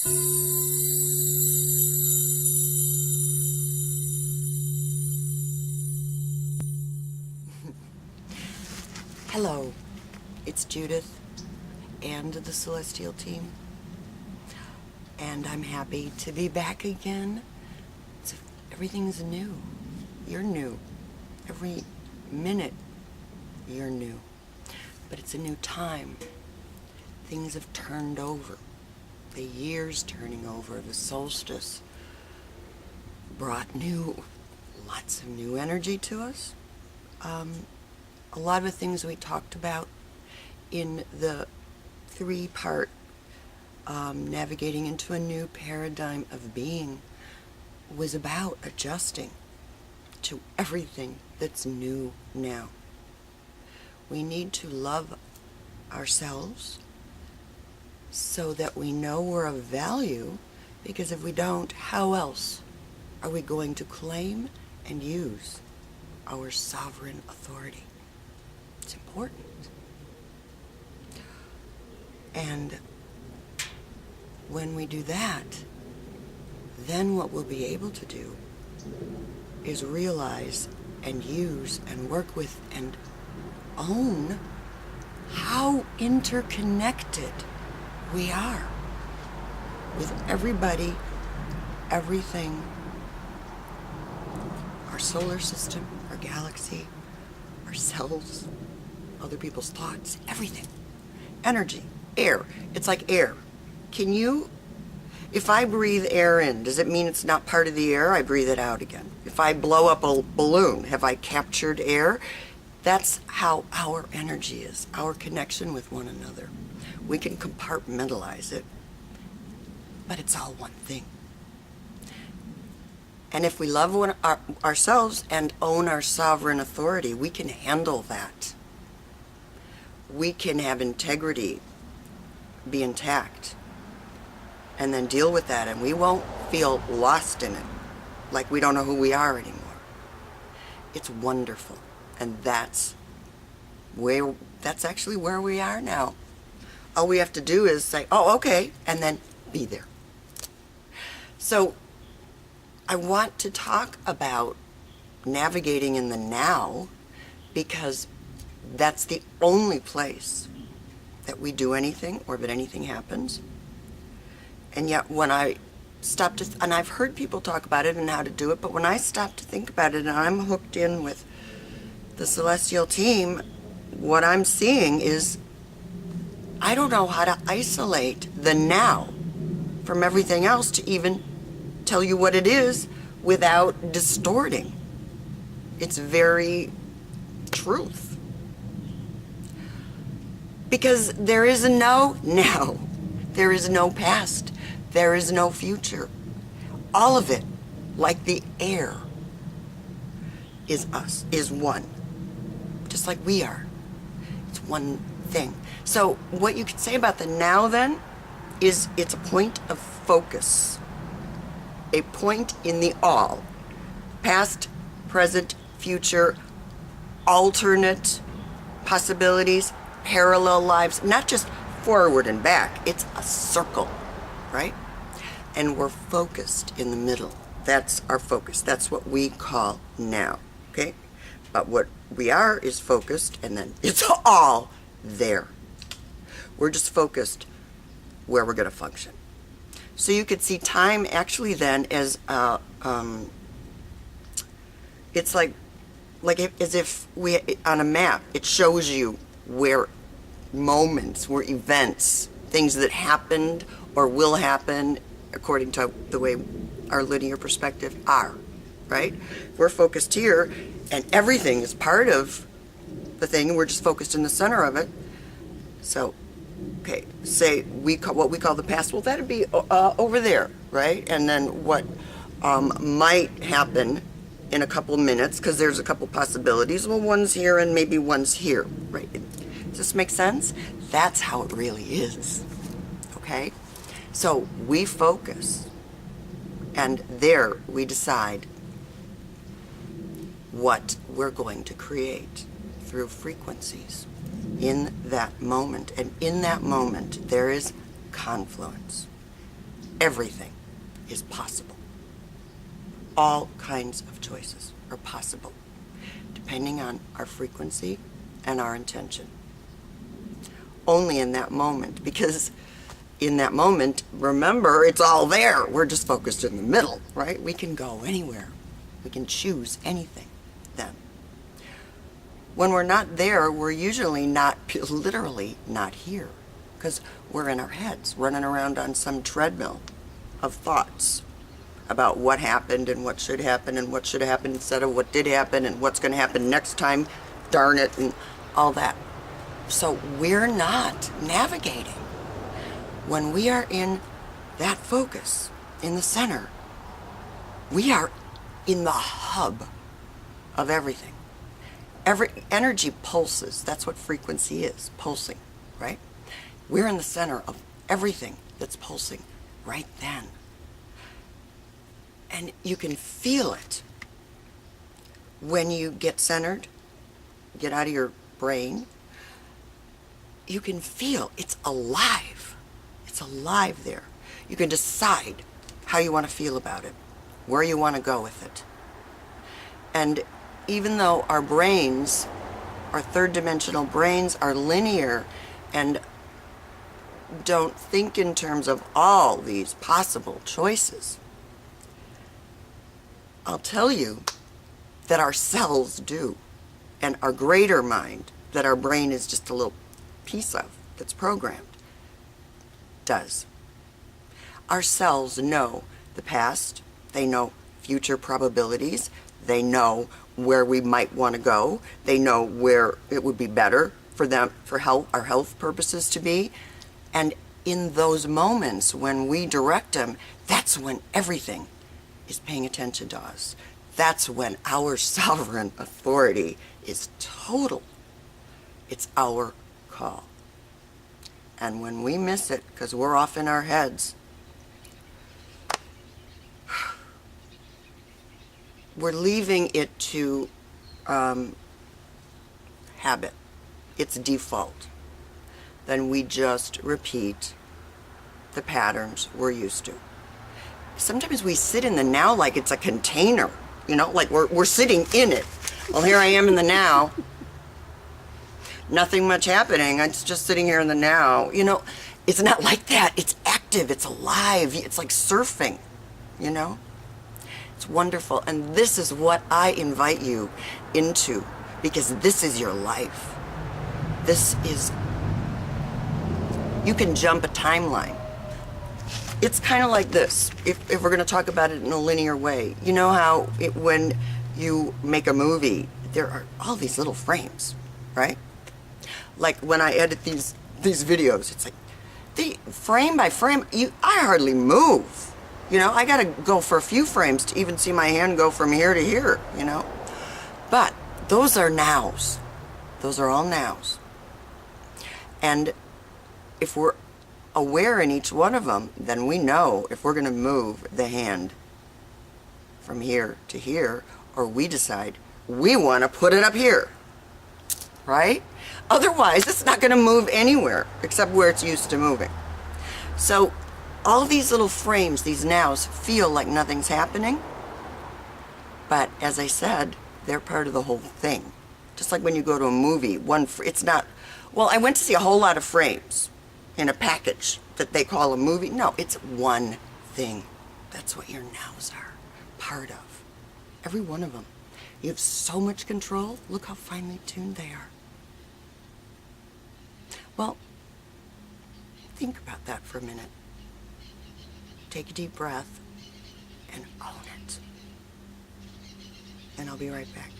Hello, it's Judith and the Celestial team, and I'm happy to be back again. Everything's new. You're new. Every minute you're new. But it's a new time. Things have turned over. The year's turning over. The solstice brought lots of new energy to us. A lot of the things we talked about in the three-part navigating into a new paradigm of being was about adjusting to everything that's new now. We need to love ourselves so that we know we're of value, because if we don't, how else are we going to claim and use our sovereign authority? It's important. And when we do that, then what we'll be able to do is realize and use and work with and own how interconnected we are with everybody, everything, our solar system, our galaxy, ourselves, other people's thoughts, everything. Energy, air. It's like air. If I breathe air in, does it mean it's not part of the air? I breathe it out again. If I blow up a balloon, have I captured air? That's how our energy is, our connection with one another. We can compartmentalize it, but it's all one thing. And if we love ourselves and own our sovereign authority, we can handle that. We can have integrity, be intact, and then deal with that, and we won't feel lost in it, like we don't know who we are anymore. It's wonderful, and that's actually where we are now. All we have to do is say, oh, okay, and then be there. So I want to talk about navigating in the now, because that's the only place that we do anything or that anything happens. And yet when I stop to, and I've heard people talk about it and how to do it, but when I stop to think about it and I'm hooked in with the Celestial team, what I'm seeing is I don't know how to isolate the now from everything else to even tell you what it is without distorting its very truth. Because there is no now. There is no past. There is no future. All of it, like the air, is us, is one. Just like we are. It's one thing. So what you could say about the now then is it's a point of focus. A point in the all. Past, present, future, alternate possibilities, parallel lives, not just forward and back. It's a circle, right? And we're focused in the middle. That's our focus. That's what we call now, okay? But what we are is focused, and then it's all there. We're just focused where we're going to function. So you could see time actually then as it's as if we on a map. It shows you where moments, where events, things that happened or will happen according to the way our linear perspective are, right? We're focused here, and everything is part of the thing, and we're just focused in the center of it. So, okay, say what we call the past, well, that'd be over there, right? And then what might happen in a couple minutes, because there's a couple possibilities. Well, one's here and maybe one's here, right? Does this make sense? That's how it really is, okay? So we focus, and there we decide what we're going to create through frequencies in that moment. And in that moment, there is confluence. everything is possible. All kinds of choices are possible, depending on our frequency and our intention. Only in that moment, because in that moment, remember, it's all there. We're just focused in the middle, right? We can go anywhere. We can choose anything then. When we're not there, we're usually not, literally not here, because we're in our heads, running around on some treadmill of thoughts about what happened and what should happen and what should happen instead of what did happen and what's going to happen next time, darn it, and all that. So we're not navigating. When we are in that focus, in the center, we are in the hub of everything. Every energy pulses. That's what frequency is, pulsing, right? We're in the center of everything that's pulsing right then. And you can feel it when you get centered, get out of your brain. You can feel it's alive. It's alive there. You can decide how you want to feel about it, where you want to go with it. And even though our brains, our third dimensional brains, are linear and don't think in terms of all these possible choices, I'll tell you that our cells do, and our greater mind, that our brain is just a little piece of, that's programmed, does. Our cells know the past, they know future probabilities, they know where we might want to go, they know where it would be better for them, for health, our health purposes to be, and in those moments when we direct them, that's when everything is paying attention to us. That's when our sovereign authority is total. It's our call. And when we miss it, because we're off in our heads, we're leaving it to habit. It's default. Then we just repeat the patterns we're used to. Sometimes we sit in the now like it's a container, you know, like we're sitting in it. Well, here I am in the now. Nothing much happening. I'm just sitting here in the now. You know, it's not like that. It's active. It's alive. It's like surfing, you know. It's wonderful. And this is what I invite you into, because this is your life. This is, you can jump a timeline. It's kind of like this, if we're going to talk about it in a linear way. You know how when you make a movie, there are all these little frames, right? Like when I edit these videos, it's like, frame by frame, I hardly move. You know, I got to go for a few frames to even see my hand go from here to here, you know? But those are nows. Those are all nows. And if we're aware in each one of them, then we know if we're going to move the hand from here to here, or we decide we want to put it up here, right? Otherwise, it's not going to move anywhere except where it's used to moving. So all these little frames, these nows, feel like nothing's happening, but as I said, they're part of the whole thing. Just like when you go to a movie, it's not, well, I went to see a whole lot of frames in a package that they call a movie. No, it's one thing. That's what your nows are part of. Every one of them. You have so much control. Look how finely tuned they are. Well, think about that for a minute. Take a deep breath and own it. And I'll be right back.